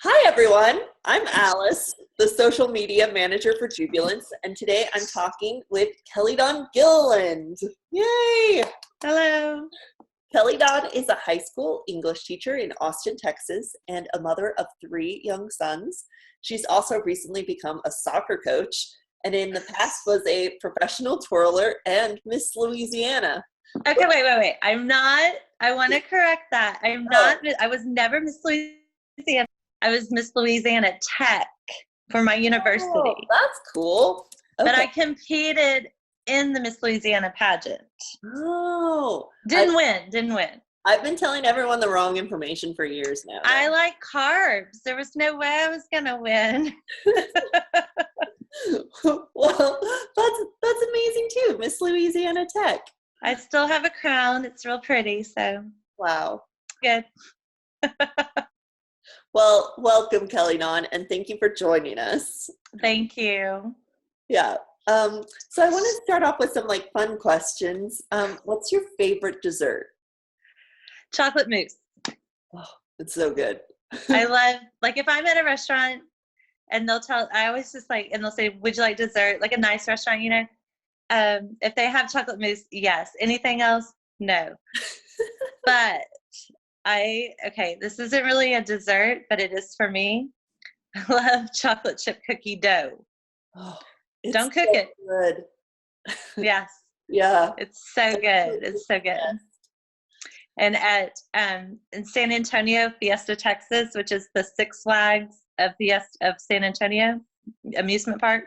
Hi, everyone. I'm Alice, the social media manager for Jubilance, and today I'm talking with Kellidawn Gilliland. Yay! Hello. Kellidawn is a high school English teacher in Austin, Texas, and a mother of 3 young sons. She's also recently become a soccer coach, and in the past was a professional twirler and Miss Louisiana. Okay, wait. I want to correct that. I was never Miss Louisiana. I was Miss Louisiana Tech for my university. Oh, that's cool. Okay. But I competed in the Miss Louisiana pageant. Oh. Didn't win. I've been telling everyone the wrong information for years now. I like carbs. There was no way I was going to win. Well, that's amazing too, Miss Louisiana Tech. I still have a crown. It's real pretty, so. Wow. Good. Well, welcome, Kellidawn, and thank you for joining us. Thank you. Yeah. So I want to start off with some fun questions. What's your favorite dessert? Chocolate mousse. Oh, it's so good. I love, if I'm at a restaurant and they'll say, would you like dessert? Like a nice restaurant, if they have chocolate mousse, yes. Anything else? No. But this isn't really a dessert, but it is for me. I love chocolate chip cookie dough. Oh, Don't cook it. Good. Yes. Yeah. It's so good. It's so good. And at in San Antonio, Fiesta, Texas, which is the Six Flags of San Antonio amusement park,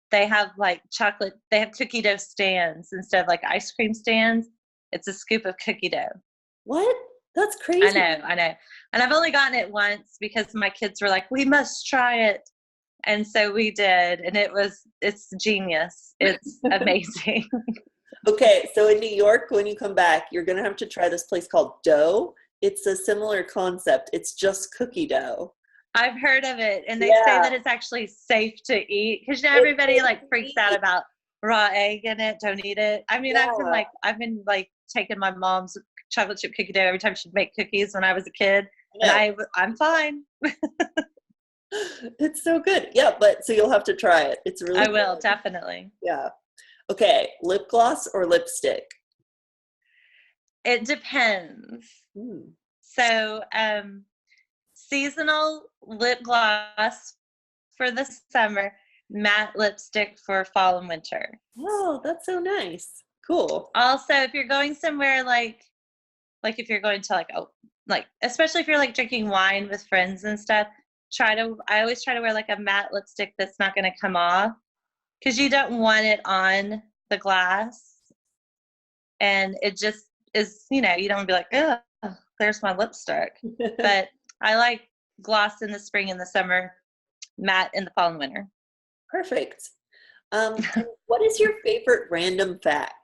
they have they have cookie dough stands instead of ice cream stands. It's a scoop of cookie dough. What? That's crazy. I know. And I've only gotten it once because my kids were like, we must try it. And so we did. And it's genius. It's amazing. Okay, so in New York, when you come back, you're going to have to try this place called Dough. It's a similar concept. It's just cookie dough. I've heard of it. And they say that it's actually safe to eat. Because everybody freaks out about raw egg in it. Don't eat it. I mean, I've been taking my mom's chocolate chip cookie dough every time she'd make cookies when I was a kid. And I'm fine. It's so good. Yeah, but so you'll have to try it. It's really I will, definitely. Yeah. Okay, lip gloss or lipstick? It depends. So, seasonal lip gloss for the summer, matte lipstick for fall and winter. Oh, that's so nice. Cool. Also, if you're going somewhere if you're going to especially if you're drinking wine with friends and stuff, I always try to wear a matte lipstick that's not going to come off, because you don't want it on the glass, and it just is, you don't want to be like, oh, there's my lipstick. But I like gloss in the spring and the summer, matte in the fall and winter. Perfect. What is your favorite random fact?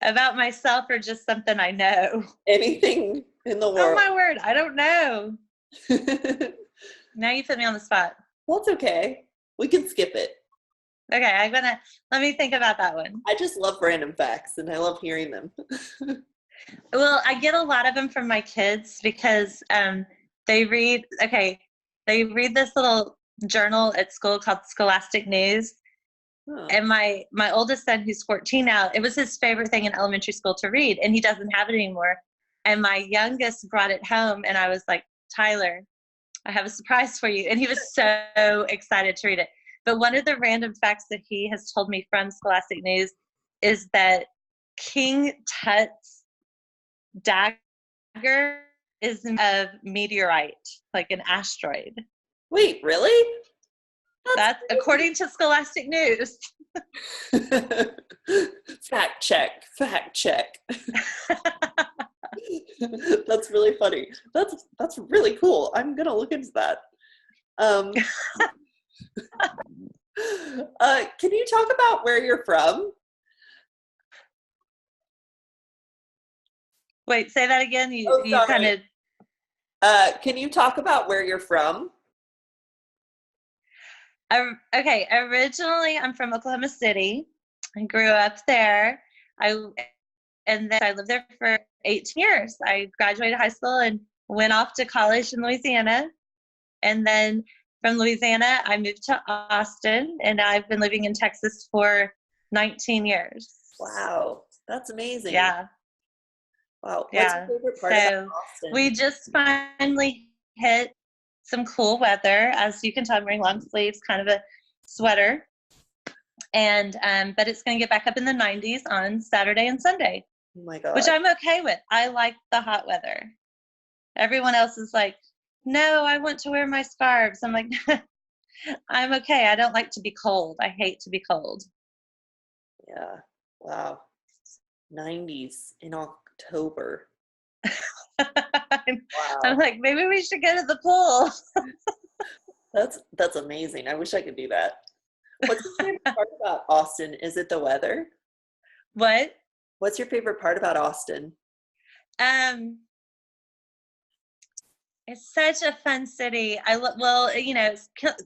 About myself, or just something I know? Anything in the world. Oh my word, I don't know. Now you put me on the spot. Well, it's okay. We can skip it. Okay, let me think about that one. I just love random facts, and I love hearing them. Well, I get a lot of them from my kids because they read this little journal at school called Scholastic News. Oh. And my oldest son, who's 14 now, it was his favorite thing in elementary school to read, and he doesn't have it anymore. And my youngest brought it home, and I was like, Tyler, I have a surprise for you. And he was so excited to read it. But one of the random facts that he has told me from Scholastic News is that King Tut's dagger is a meteorite, an asteroid. Wait, really? That's according to Scholastic News. Fact check. That's really funny. That's really cool. I'm gonna look into that. Can you talk about where you're from? Wait, say that again. You kind of. Can you talk about where you're from? Okay, originally I'm from Oklahoma City. I grew up there. And then I lived there for 18 years. I graduated high school and went off to college in Louisiana. And then from Louisiana, I moved to Austin, and I've been living in Texas for 19 years. Wow, that's amazing. Yeah. Wow. What's Yeah. your favorite part about Austin? We just finally hit some cool weather. As you can tell, I'm wearing long sleeves, kind of a sweater. And but it's going to get back up in the 90s on Saturday and Sunday. Oh my God. Which I'm okay with. I like the hot weather. Everyone else is like, no, I want to wear my scarves. I'm like, I'm okay. I don't like to be cold. I hate to be cold. Yeah. Wow. 90s in October. I'm like, maybe we should go to the pool. That's amazing. I wish I could do that. What's your favorite part about Austin? Is it the weather? What? What's your favorite part about Austin? It's such a fun city. Well, you know,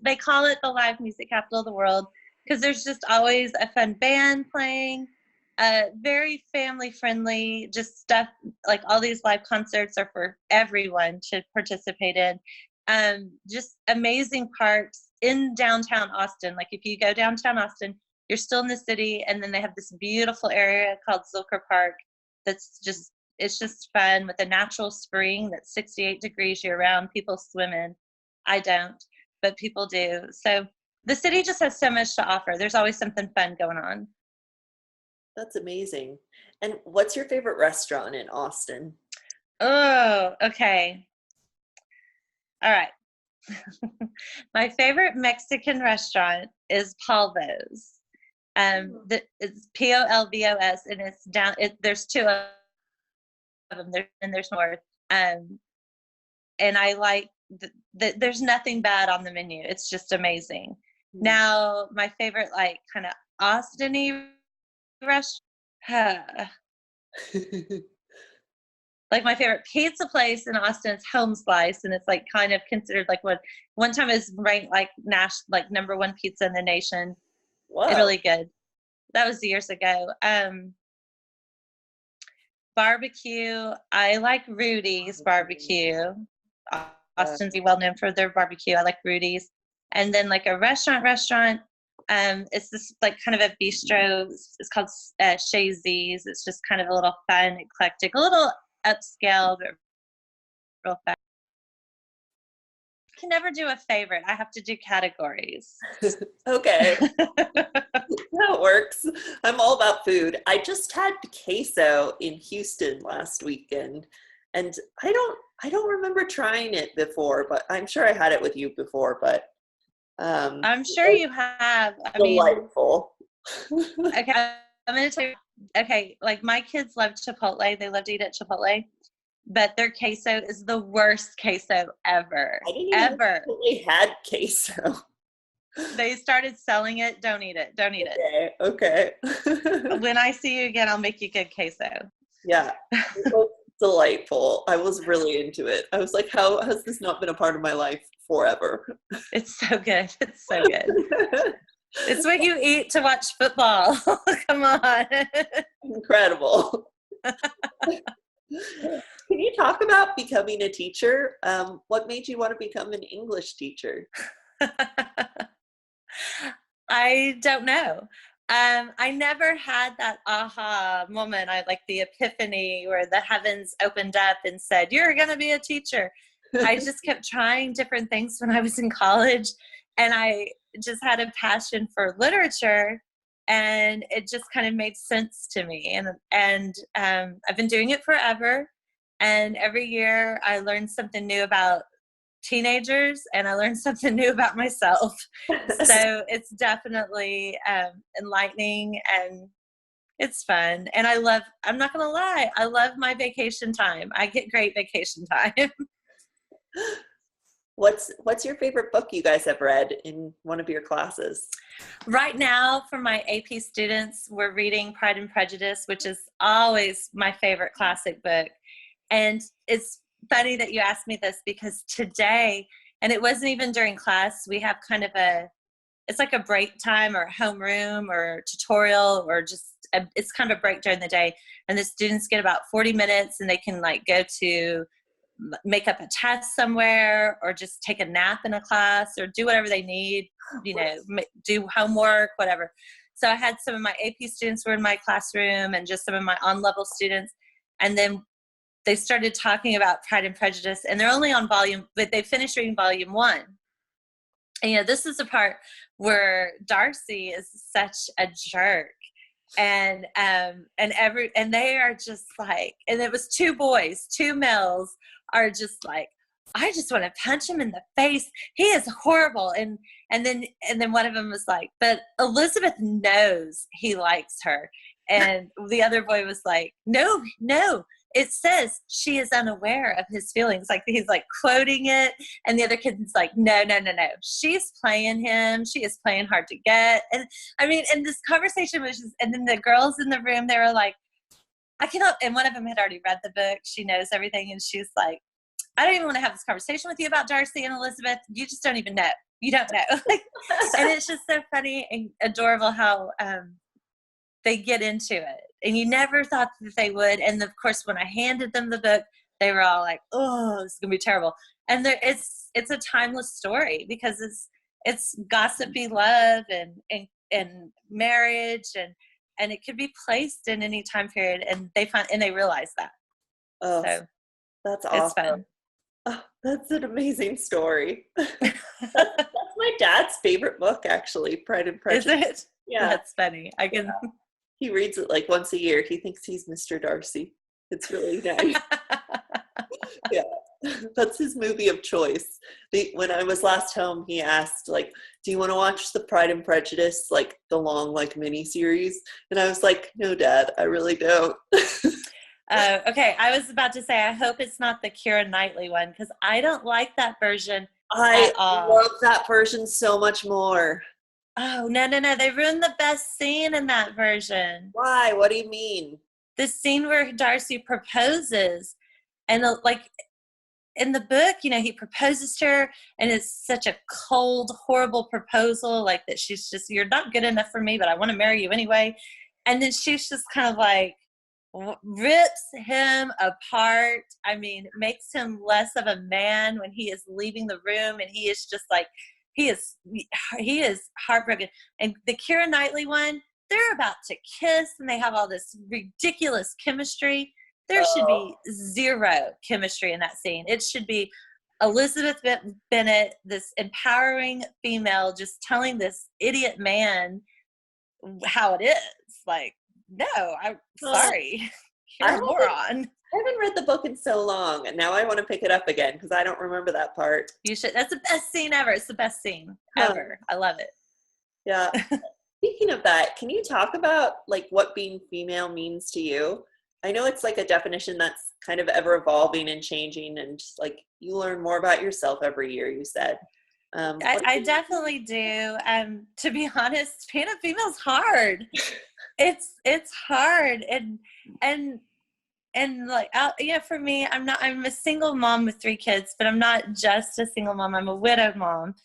they call it the live music capital of the world because there's just always a fun band playing. Very family friendly, just stuff like all these live concerts are for everyone to participate in. Just amazing parks in downtown Austin. Like if you go downtown Austin, you're still in the city, and then they have this beautiful area called Zilker Park that's just, it's just fun with a natural spring that's 68 degrees year round. People swim in. I don't, but people do. So the city just has so much to offer. There's always something fun going on. That's amazing. And what's your favorite restaurant in Austin? Oh, okay. All right. My favorite Mexican restaurant is Polvo's. It's Polvos, and it's down. There's two of them, and there's more. And I like there's nothing bad on the menu. It's just amazing. Mm-hmm. Now, my favorite, like, kind of Austin-y restaurant. Like my favorite pizza place in Austin is Home Slice, and it's like kind of considered like one time is ranked like like #1 pizza in the nation. Wow. It's really good. That was years ago. Barbecue, I like Rudy's barbecue. Austin's well known for their barbecue. I like Rudy's. And then like a restaurant, it's this like kind of a bistro. It's called Chez Z's. It's just kind of a little fun, eclectic, a little upscale, but real fun. I can never do a favorite. I have to do categories. Okay. That works. I'm all about food. I just had queso in Houston last weekend, and I don't remember trying it before, but I'm sure I had it with you before, but I'm sure you have. I delightful. Okay, I'm going to tell you. Okay, like my kids love Chipotle. They love to eat at Chipotle, but their queso is the worst queso ever. I didn't even know they had queso. They started selling it. Don't eat it. Don't eat it. Okay. When I see you again, I'll make you good queso. Yeah. It was delightful. I was really into it. I was like, how has this not been a part of my life forever? It's so good. It's so good. It's what you eat to watch football. Come on. Incredible. Can you talk about becoming a teacher? What made you want to become an English teacher? I don't know. I never had that aha moment. I like the epiphany where the heavens opened up and said, you're going to be a teacher. I just kept trying different things when I was in college, and I just had a passion for literature, and it just kind of made sense to me. And I've been doing it forever. And every year I learn something new about teenagers, and I learned something new about myself. So it's definitely enlightening, and it's fun. And I'm not going to lie, I love my vacation time. I get great vacation time. What's your favorite book you guys have read in one of your classes? Right now, for my AP students, we're reading Pride and Prejudice, which is always my favorite classic book. And it's funny that you asked me this, because today, and it wasn't even during class, we have kind of it's like a break time or homeroom or tutorial, or just it's kind of a break during the day. And the students get about 40 minutes, and they can like go to make up a test somewhere, or just take a nap in a class, or do whatever they need, do homework, whatever. So I had some of my AP students were in my classroom, and just some of my on-level students. And then they started talking about Pride and Prejudice, and they're only on but they finished reading volume 1. And, this is the part where Darcy is such a jerk. And they are just like, and it was 2 boys, 2 males are just like, I just want to punch him in the face. He is horrible. And then one of them was like, but Elizabeth knows he likes her. And the other boy was like, no, it says she is unaware of his feelings. Like, he's like quoting it. And the other kid's like, no. She's playing him. She is playing hard to get. And I mean, and this conversation was just, and then the girls in the room, they were like, I cannot, and one of them had already read the book. She knows everything. And she's like, I don't even want to have this conversation with you about Darcy and Elizabeth. You just don't even know. You don't know. And it's just so funny and adorable how they get into it. And you never thought that they would. And of course, when I handed them the book, they were all like, oh, this is going to be terrible. And it's a timeless story, because it's gossipy love and marriage, and it could be placed in any time period. And they realize that. Oh, so that's awesome. It's fun. Oh, that's an amazing story. That's my dad's favorite book, actually, Pride and Prejudice. Is it? Yeah. That's funny. I can. Yeah. He reads it like once a year. He thinks he's Mr. Darcy. It's really nice. Yeah. That's his movie of choice. When I was last home, he asked, like, do you want to watch the Pride and Prejudice, like the long, like, mini series? And I was like, no, Dad, I really don't. Okay, I was about to say, I hope it's not the Keira Knightley one, because I don't like that version. I love that version so much more. Oh, no. They ruined the best scene in that version. Why? What do you mean? The scene where Darcy proposes, and like in the book, he proposes to her, and it's such a cold, horrible proposal, like that she's just, you're not good enough for me, but I want to marry you anyway. And then she's just kind of like, rips him apart. I mean, makes him less of a man when he is leaving the room, and he is just like, he is heartbroken. And the Keira Knightley one, they're about to kiss, and they have all this ridiculous chemistry. There should be zero chemistry in that scene. It should be Elizabeth Bennet, this empowering female, just telling this idiot man how it is. Like, no, I'm sorry. You're a moron. I haven't read the book in so long, and now I want to pick it up again because I don't remember that part. You should. That's the best scene ever. It's the best scene ever. I love it. Yeah. Speaking of that, can you talk about like what being female means to you? I know it's like a definition that's kind of ever evolving and changing, and like you learn more about yourself every year, you said. I definitely do. To be honest, being a female is hard. It's hard, and like, for me, I'm a single mom with 3 kids, but I'm not just a single mom. I'm a widowed mom.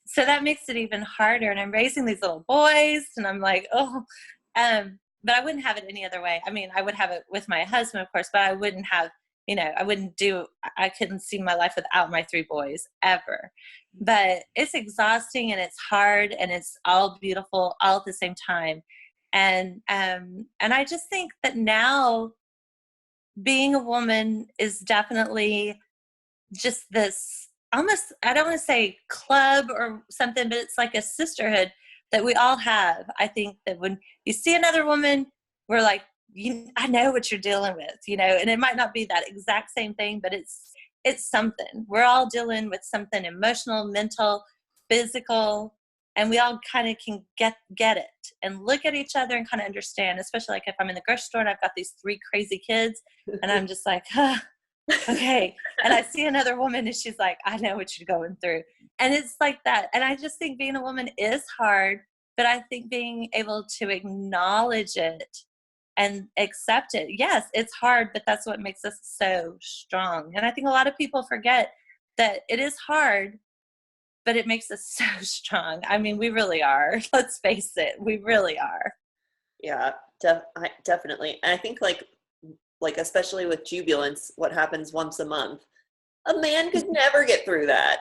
So that makes it even harder. And I'm raising these little boys, and I'm like, but I wouldn't have it any other way. I mean, I would have it with my husband, of course, but I wouldn't have, I couldn't see my life without my 3 boys ever. But it's exhausting, and it's hard, and it's all beautiful all at the same time. And I just think that now being a woman is definitely just this almost, I don't want to say club or something, but it's like a sisterhood that we all have. I think that when you see another woman, we're like, I know what you're dealing with, and it might not be that exact same thing, but it's something. We're all dealing with something emotional, mental, physical, and we all kind of can get it and look at each other and kind of understand, especially like if I'm in the grocery store and I've got these 3 crazy kids and I'm just like, okay. And I see another woman and she's like, I know what you're going through. And it's like that. And I just think being a woman is hard, but I think being able to acknowledge it and accept it. Yes, it's hard, but that's what makes us so strong. And I think a lot of people forget that it is hard, but it makes us so strong. I mean, we really are. Let's face it. We really are. Yeah, definitely. And I think like especially with Jubilance, what happens once a month, A man could never get through that.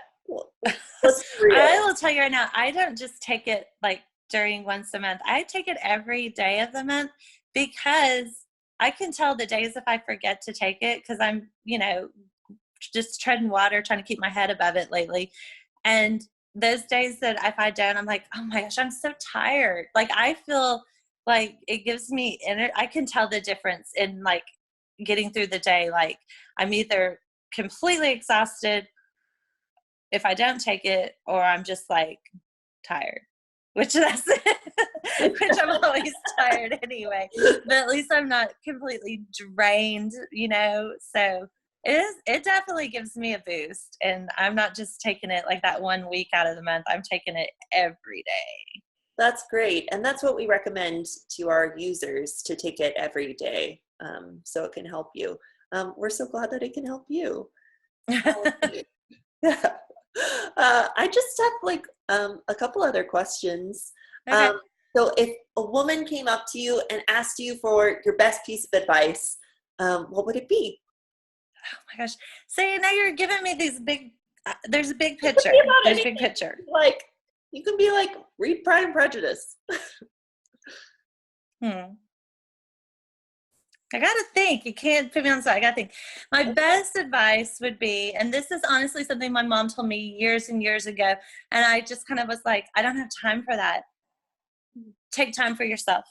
Let's be real. I will tell you right now, I don't just take it like during once a month. I take it every day of the month because I can tell the days if I forget to take it because I'm, just treading water, trying to keep my head above it lately. And those days that if I don't, I'm like, oh my gosh, I'm so tired. Like I feel like it gives me I can tell the difference in like getting through the day. Like I'm either completely exhausted if I don't take it, or I'm just like tired, which I'm always tired anyway, but at least I'm not completely drained, so it definitely gives me a boost, and I'm not just taking it like that 1 week out of the month. I'm taking it every day. That's great. And that's what we recommend to our users, to take it every day, so it can help you. We're so glad that it can help you. Yeah. I just have like a couple other questions. Okay. So if a woman came up to you and asked you for your best piece of advice, what would it be? Oh my gosh. See, now you're giving me these big, there's a big picture. There's a big picture. Like, you can be like, read Pride and Prejudice. I got to think. You can't put me on the spot. I got to think. My best advice would be, and this is honestly something my mom told me years and years ago, and I just kind of was like, I don't have time for that. Take time for yourself.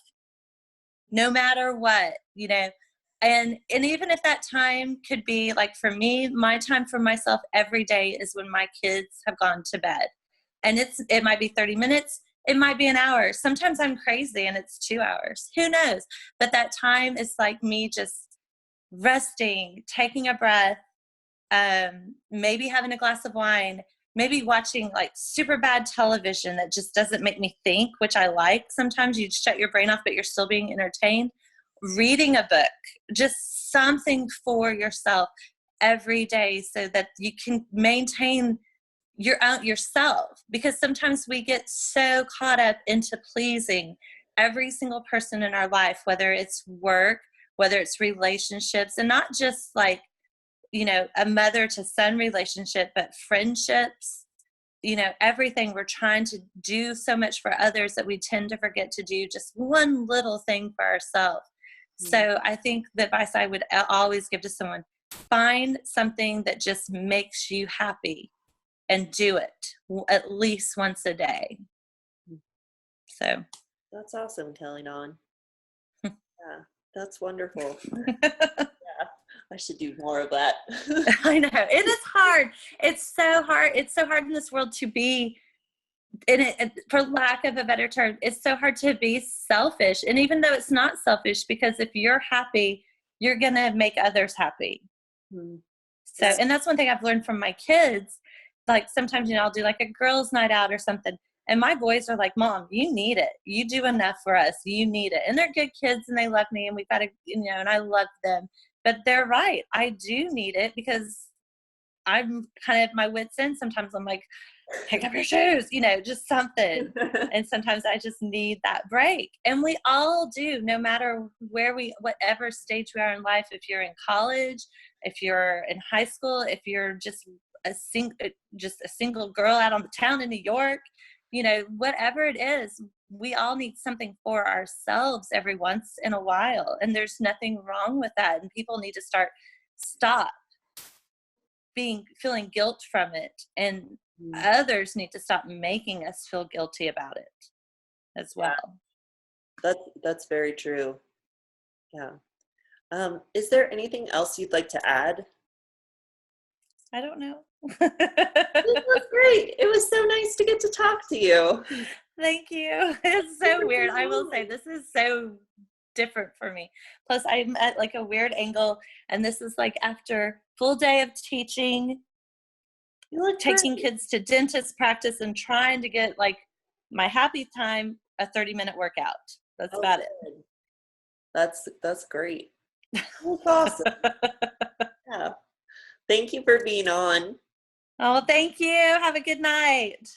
No matter what, and even if that time could be like, for me, my time for myself every day is when my kids have gone to bed. And it might be 30 minutes. It might be an hour. Sometimes I'm crazy and it's 2 hours. Who knows? But that time is like me just resting, taking a breath, maybe having a glass of wine, maybe watching like super bad television that just doesn't make me think, which I like. Sometimes you shut your brain off, but you're still being entertained. Reading a book, just something for yourself every day so that you can maintain yourself, because sometimes we get so caught up into pleasing every single person in our life, whether it's work, whether it's relationships, and not just like, a mother to son relationship, but friendships, everything. We're trying to do so much for others that we tend to forget to do just one little thing for ourselves. So I think the advice I would always give to someone, find something that just makes you happy and do it at least once a day. So that's awesome, Kellidawn. Yeah, that's wonderful. I should do more of that. I know. It is hard. It's so hard. It's so hard in this world to be, for lack of a better term, it's so hard to be selfish. And even though it's not selfish, because if you're happy, you're going to make others happy. So, and that's one thing I've learned from my kids. Like sometimes, I'll do like a girls' night out or something. And my boys are like, Mom, you need it. You do enough for us. You need it. And they're good kids and they love me and we've got to, and I love them. But they're right. I do need it because I'm kind of my wit's end. Sometimes I'm like, pick up your shoes, just something. And sometimes I just need that break. And we all do, no matter whatever stage we are in life. If you're in college, if you're in high school, if you're just a single girl out on the town in New York, whatever it is, we all need something for ourselves every once in a while. And there's nothing wrong with that. And people need to stop feeling guilt from it. And others need to stop making us feel guilty about it as well. That's very true. Yeah. Is there anything else you'd like to add? I don't know. This was great. It was so nice to get to talk to you. Thank you. It's so weird. I will say this is so different for me. Plus I'm at like a weird angle, and this is like after full day of teaching, taking kids to dentist practice and trying to get like my happy time, a 30-minute workout. That's about it. That's great. That's awesome. Yeah. Thank you for being on. Oh, thank you. Have a good night.